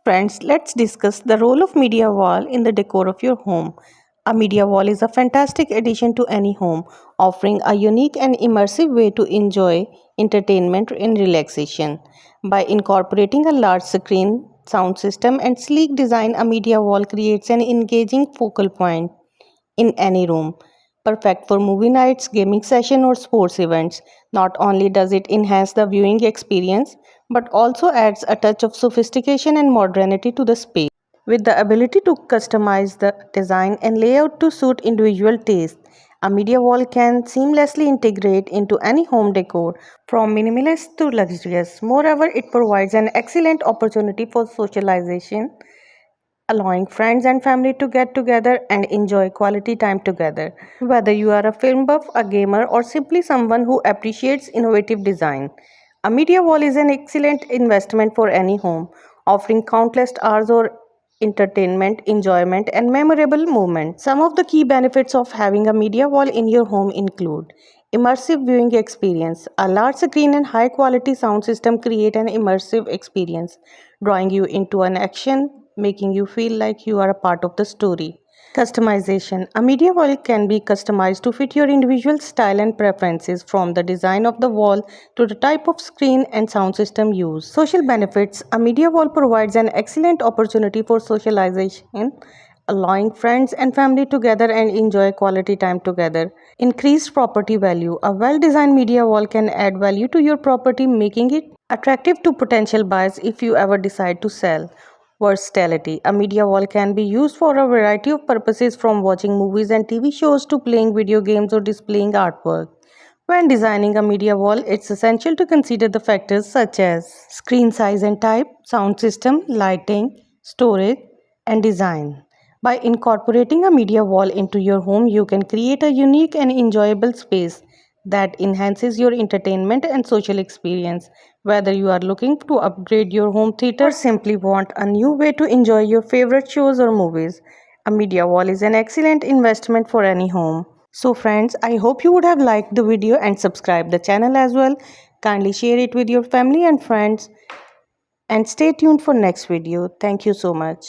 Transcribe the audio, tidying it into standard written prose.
Friends, let's discuss the role of media wall in the decor of your home. A media wall is a fantastic addition to any home, offering a unique and immersive way to enjoy entertainment and relaxation. By incorporating a large screen, sound system, and sleek design, a media wall creates an engaging focal point in any room. Perfect for movie nights, gaming session or sports events. Not only does it enhance the viewing experience, but also adds a touch of sophistication and modernity to the space. With the ability to customize the design and layout to suit individual tastes, a media wall can seamlessly integrate into any home decor, from minimalist to luxurious. Moreover, it provides an excellent opportunity for socialization, allowing friends and family to get together and enjoy quality time together. Whether you are a film buff, a gamer, or simply someone who appreciates innovative design, a media wall is an excellent investment for any home, offering countless hours of entertainment, enjoyment, and memorable moments. Some of the key benefits of having a media wall in your home include immersive viewing experience. A large screen and high quality sound system create an immersive experience, drawing you into an action, making you feel like you are a part of the story. Customization. A media wall can be customized to fit your individual style and preferences, from the design of the wall to the type of screen and sound system used. Social benefits. A media wall provides an excellent opportunity for socialization, allowing friends and family together and enjoy quality time together. Increased property value. A well designed media wall can add value to your property, making it attractive to potential buyers if you ever decide to sell. Versatility. A media wall can be used for a variety of purposes, from watching movies and TV shows to playing video games or displaying artwork. When designing a media wall, it's essential to consider the factors such as screen size and type, sound system, lighting, storage, and design. By incorporating a media wall into your home, you can create a unique and enjoyable space that enhances your entertainment and social experience. Whether you are looking to upgrade your home theater or simply want a new way to enjoy your favorite shows or movies, a media wall is an excellent investment for any home. So friends, I hope you would have liked the video and subscribed the channel as well. Kindly share it with your family and friends and stay tuned for next video. Thank you so much.